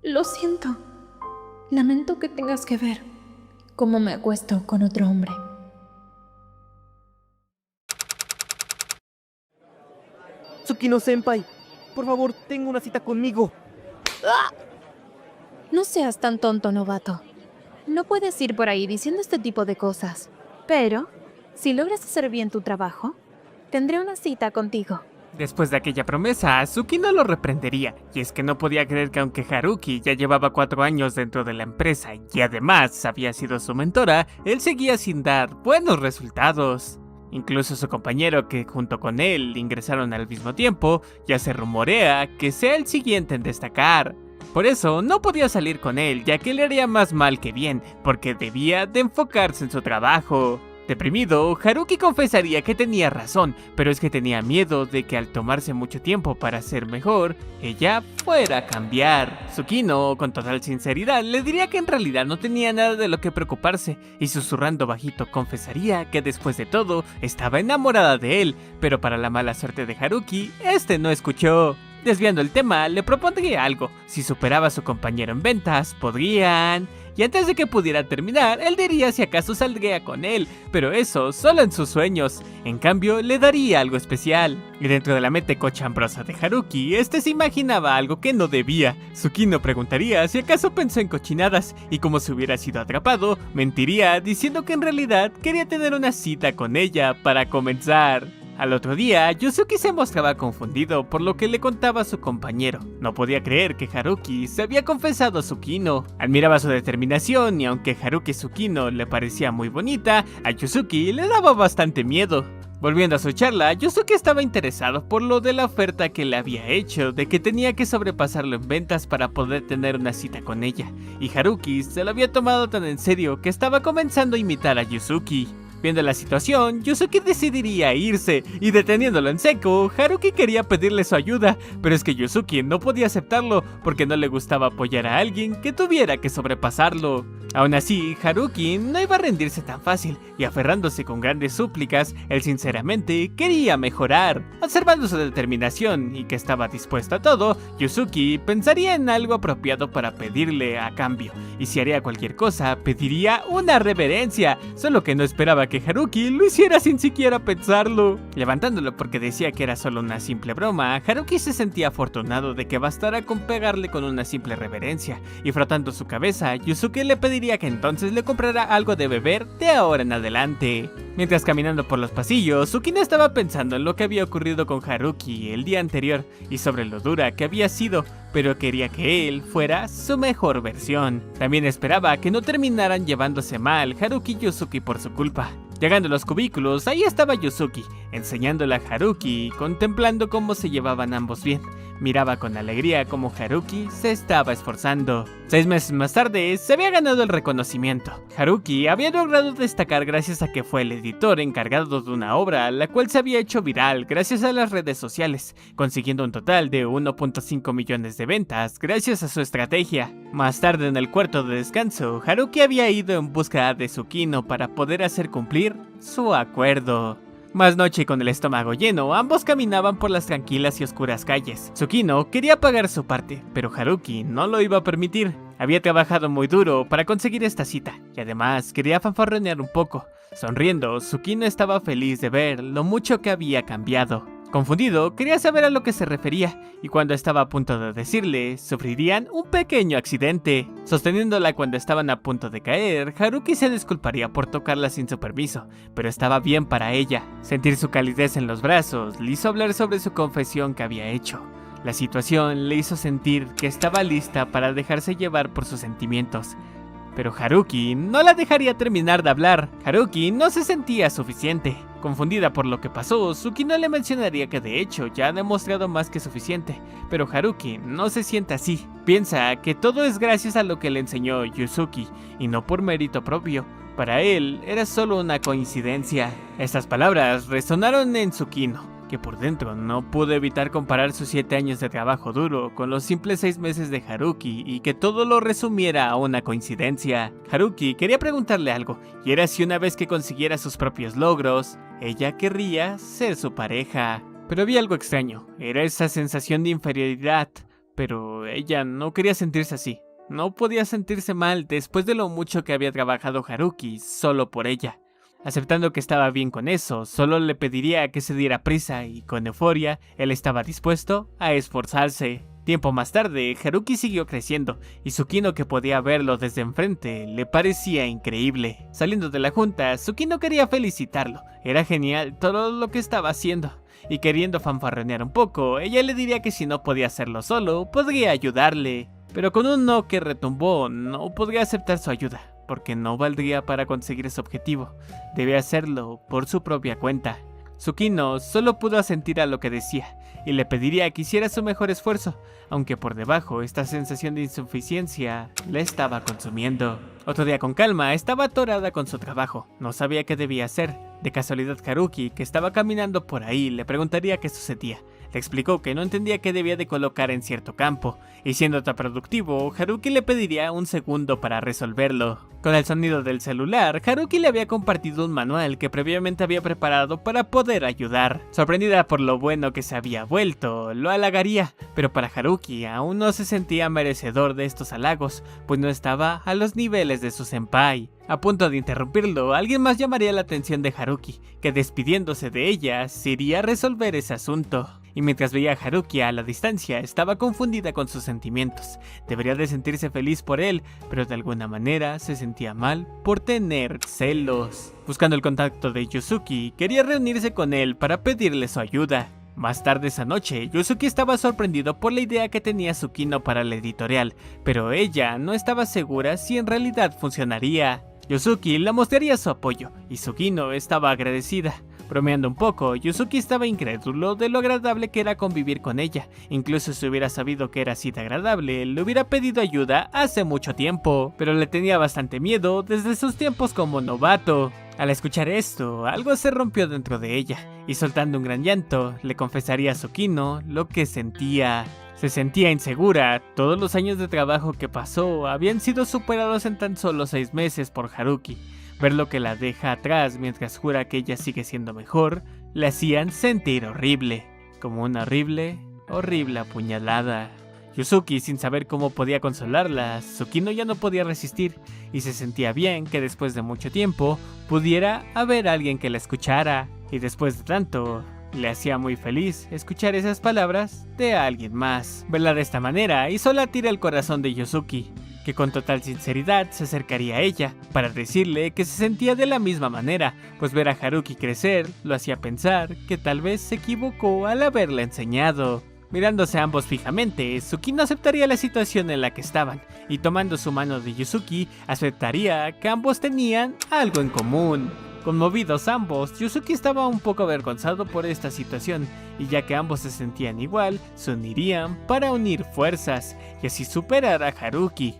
Lo siento. Lamento que tengas que ver cómo me acuesto con otro hombre. Tsukino-senpai, por favor, tenga una cita conmigo. No seas tan tonto, novato. No puedes ir por ahí diciendo este tipo de cosas. Pero, si logras hacer bien tu trabajo, tendré una cita contigo. Después de aquella promesa, Tsukino lo reprendería, y es que no podía creer que aunque Haruki ya llevaba 4 años dentro de la empresa y además había sido su mentora, él seguía sin dar buenos resultados. Incluso su compañero que junto con él ingresaron al mismo tiempo, ya se rumorea que sea el siguiente en destacar. Por eso no podía salir con él, ya que le haría más mal que bien, porque debía de enfocarse en su trabajo. Deprimido, Haruki confesaría que tenía razón, pero es que tenía miedo de que al tomarse mucho tiempo para ser mejor, ella fuera a cambiar. Tsukino, con total sinceridad, le diría que en realidad no tenía nada de lo que preocuparse, y susurrando bajito confesaría que después de todo, estaba enamorada de él, pero para la mala suerte de Haruki, este no escuchó. Desviando el tema, le propondría algo. Si superaba a su compañero en ventas, podrían... Y antes de que pudiera terminar, él diría si acaso saldría con él, pero eso solo en sus sueños. En cambio, le daría algo especial. Y dentro de la mente cochambrosa de Haruki, este se imaginaba algo que no debía. Tsukino preguntaría si acaso pensó en cochinadas, y como si hubiera sido atrapado, mentiría diciendo que en realidad quería tener una cita con ella para comenzar. Al otro día, Yusuke se mostraba confundido por lo que le contaba a su compañero. No podía creer que Haruki se había confesado a Tsukino. Admiraba su determinación y aunque Haruki Tsukino le parecía muy bonita, a Yusuke le daba bastante miedo. Volviendo a su charla, Yusuke estaba interesado por lo de la oferta que le había hecho, de que tenía que sobrepasarlo en ventas para poder tener una cita con ella. Y Haruki se lo había tomado tan en serio que estaba comenzando a imitar a Yusuke. Viendo la situación, Yusuke decidiría irse, y deteniéndolo en seco, Haruki quería pedirle su ayuda, pero es que Yusuke no podía aceptarlo porque no le gustaba apoyar a alguien que tuviera que sobrepasarlo. Aún así, Haruki no iba a rendirse tan fácil, y aferrándose con grandes súplicas, él sinceramente quería mejorar. Observando su determinación y que estaba dispuesto a todo, Yusuke pensaría en algo apropiado para pedirle a cambio, y si haría cualquier cosa, pediría una reverencia, solo que no esperaba que Haruki lo hiciera sin siquiera pensarlo. Levantándolo porque decía que era solo una simple broma, Haruki se sentía afortunado de que bastara con pegarle con una simple reverencia, y frotando su cabeza, Yusuke le pediría que entonces le comprara algo de beber de ahora en adelante. Mientras caminando por los pasillos, Tsukino estaba pensando en lo que había ocurrido con Haruki el día anterior y sobre lo dura que había sido, pero quería que él fuera su mejor versión. También esperaba que no terminaran llevándose mal Haruki y Yusuke por su culpa. Llegando a los cubículos, ahí estaba Yusuke, enseñándole a Haruki, contemplando cómo se llevaban ambos bien. Miraba con alegría cómo Haruki se estaba esforzando. 6 meses más tarde, se había ganado el reconocimiento. Haruki había logrado destacar gracias a que fue el editor encargado de una obra, la cual se había hecho viral gracias a las redes sociales, consiguiendo un total de 1.5 millones de ventas gracias a su estrategia. Más tarde en el cuarto de descanso, Haruki había ido en busca de Tsukino para poder hacer cumplir su acuerdo. Más noche y con el estómago lleno, ambos caminaban por las tranquilas y oscuras calles. Tsukino quería pagar su parte, pero Haruki no lo iba a permitir. Había trabajado muy duro para conseguir esta cita, y además quería fanfarronear un poco. Sonriendo, Tsukino estaba feliz de ver lo mucho que había cambiado. Confundido, quería saber a lo que se refería, y cuando estaba a punto de decirle, sufrirían un pequeño accidente. Sosteniéndola cuando estaban a punto de caer, Haruki se disculparía por tocarla sin su permiso, pero estaba bien para ella. Sentir su calidez en los brazos le hizo hablar sobre su confesión que había hecho. La situación le hizo sentir que estaba lista para dejarse llevar por sus sentimientos. Pero Haruki no la dejaría terminar de hablar. Haruki no se sentía suficiente. Confundida por lo que pasó, Tsukino le mencionaría que de hecho ya ha demostrado más que suficiente, pero Haruki no se siente así. Piensa que todo es gracias a lo que le enseñó Yusuke y no por mérito propio. Para él era solo una coincidencia. Estas palabras resonaron en Tsukino, que por dentro no pudo evitar comparar sus 7 años de trabajo duro con los simples 6 meses de Haruki y que todo lo resumiera a una coincidencia. Haruki quería preguntarle algo, y era si una vez que consiguiera sus propios logros, ella querría ser su pareja. Pero había algo extraño, era esa sensación de inferioridad. pero ella no quería sentirse así. No podía sentirse mal después de lo mucho que había trabajado Haruki solo por ella. Aceptando que estaba bien con eso, solo le pediría que se diera prisa y con euforia, él estaba dispuesto a esforzarse. Tiempo más tarde, Haruki siguió creciendo, y Tsukino, que podía verlo desde enfrente, le parecía increíble. Saliendo de la junta, Tsukino quería felicitarlo, era genial todo lo que estaba haciendo. Y queriendo fanfarronear un poco, ella le diría que si no podía hacerlo solo, podría ayudarle. Pero con un no que retumbó, no podría aceptar su ayuda, porque no valdría para conseguir ese objetivo. Debía hacerlo por su propia cuenta. Tsukino solo pudo asentir a lo que decía, y le pediría que hiciera su mejor esfuerzo, aunque por debajo esta sensación de insuficiencia la estaba consumiendo. Otro día con calma, estaba atorada con su trabajo, no sabía qué debía hacer. De casualidad Haruki, que estaba caminando por ahí, le preguntaría qué sucedía. Le explicó que no entendía qué debía de colocar en cierto campo, y siendo tan productivo, Haruki le pediría un segundo para resolverlo. Con el sonido del celular, Haruki le había compartido un manual que previamente había preparado para poder ayudar. Sorprendida por lo bueno que se había vuelto, lo halagaría, pero para Haruki aún no se sentía merecedor de estos halagos, pues no estaba a los niveles de su senpai. A punto de interrumpirlo, alguien más llamaría la atención de Haruki, que despidiéndose de ella, se iría a resolver ese asunto. Y mientras veía a Haruki a la distancia, estaba confundida con sus sentimientos. Debería de sentirse feliz por él, pero de alguna manera se sentía mal por tener celos. Buscando el contacto de Yuzuki, quería reunirse con él para pedirle su ayuda. Más tarde esa noche, Yuzuki estaba sorprendido por la idea que tenía Tsukino para la editorial, pero ella no estaba segura si en realidad funcionaría. Yuzuki le mostraría su apoyo, y Tsukino estaba agradecida. Bromeando un poco, Yuzuki estaba incrédulo de lo agradable que era convivir con ella. Incluso si hubiera sabido que era así de agradable, le hubiera pedido ayuda hace mucho tiempo, pero le tenía bastante miedo desde sus tiempos como novato. Al escuchar esto, algo se rompió dentro de ella, y soltando un gran llanto, le confesaría a Tsukino lo que sentía. Se sentía insegura, todos los años de trabajo que pasó habían sido superados en tan solo 6 meses por Haruki. Ver lo que la deja atrás mientras jura que ella sigue siendo mejor, le hacían sentir horrible, como una horrible apuñalada. Yuzuki, sin saber cómo podía consolarla, Tsukino ya no podía resistir, y se sentía bien que después de mucho tiempo pudiera haber alguien que la escuchara, y después de tanto, le hacía muy feliz escuchar esas palabras de alguien más. Verla de esta manera hizo latir el corazón de Yuzuki, que con total sinceridad se acercaría a ella para decirle que se sentía de la misma manera, pues ver a Haruki crecer lo hacía pensar que tal vez se equivocó al haberla enseñado. Mirándose a ambos fijamente, Tsukino aceptaría la situación en la que estaban, y tomando su mano de Yuzuki, aceptaría que ambos tenían algo en común. Conmovidos ambos, Yuzuki estaba un poco avergonzado por esta situación, y ya que ambos se sentían igual, se unirían para unir fuerzas y así superar a Haruki.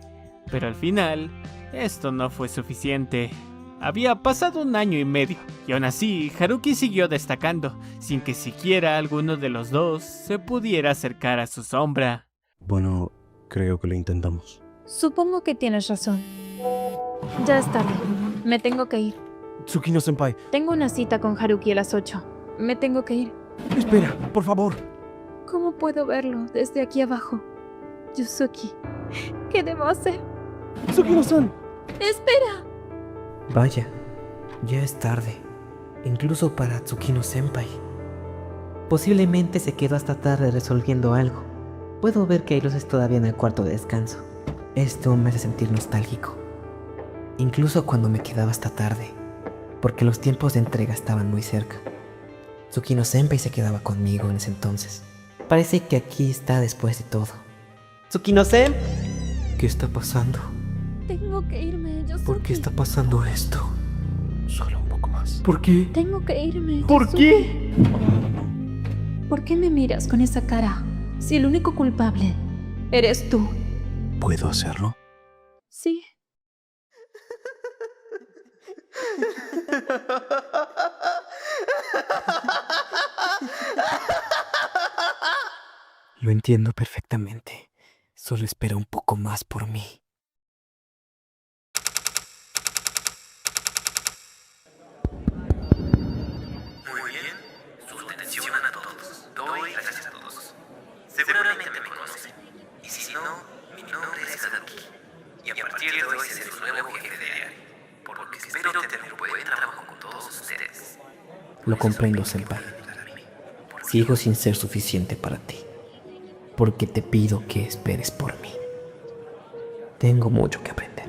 Pero al final, esto no fue suficiente. Había pasado 1 año y medio, y aún así, Haruki siguió destacando, sin que siquiera alguno de los dos se pudiera acercar a su sombra. Bueno, creo que lo intentamos. Supongo que tienes razón. Ya es tarde. Me tengo que ir. Tsukino-senpai, Tengo una cita con Haruki a las 8. Me tengo que ir. espera, por favor. ¿Cómo puedo verlo desde aquí abajo? Yuzuki, ¿qué debo hacer? Tsukino-san. ¡Espera! Vaya, ya es tarde, incluso para Tsukino-senpai. Posiblemente se quedó hasta tarde resolviendo algo. Puedo ver que hay luces todavía en el cuarto de descanso. Esto me hace sentir nostálgico, incluso cuando me quedaba hasta tarde, porque los tiempos de entrega estaban muy cerca. Tsukino-senpai se quedaba conmigo en ese entonces. Parece que aquí está después de todo. Tsukino-senpai, ¿qué está pasando? Tengo que irme, Yuzuki. ¿Por qué está pasando esto? Solo un poco más. ¿Por qué? Tengo que irme, ¿Por Yuzuki. qué? ¿Por qué me miras con esa cara? Si el único culpable eres tú. ¿Puedo hacerlo? Sí. Lo entiendo perfectamente. Solo espera un poco más por mí. Muy bien, sus atención a todos. Doy gracias a todos. Seguramente me conocen. Y si no, mi nombre es Haruki. Y a partir de hoy seré su nuevo jefe de área. Por lo que espero tener buen trabajo con todos ustedes. Lo comprendo, Senpai. Sigo sin ser suficiente para ti, porque te pido que esperes por mí. Tengo mucho que aprender.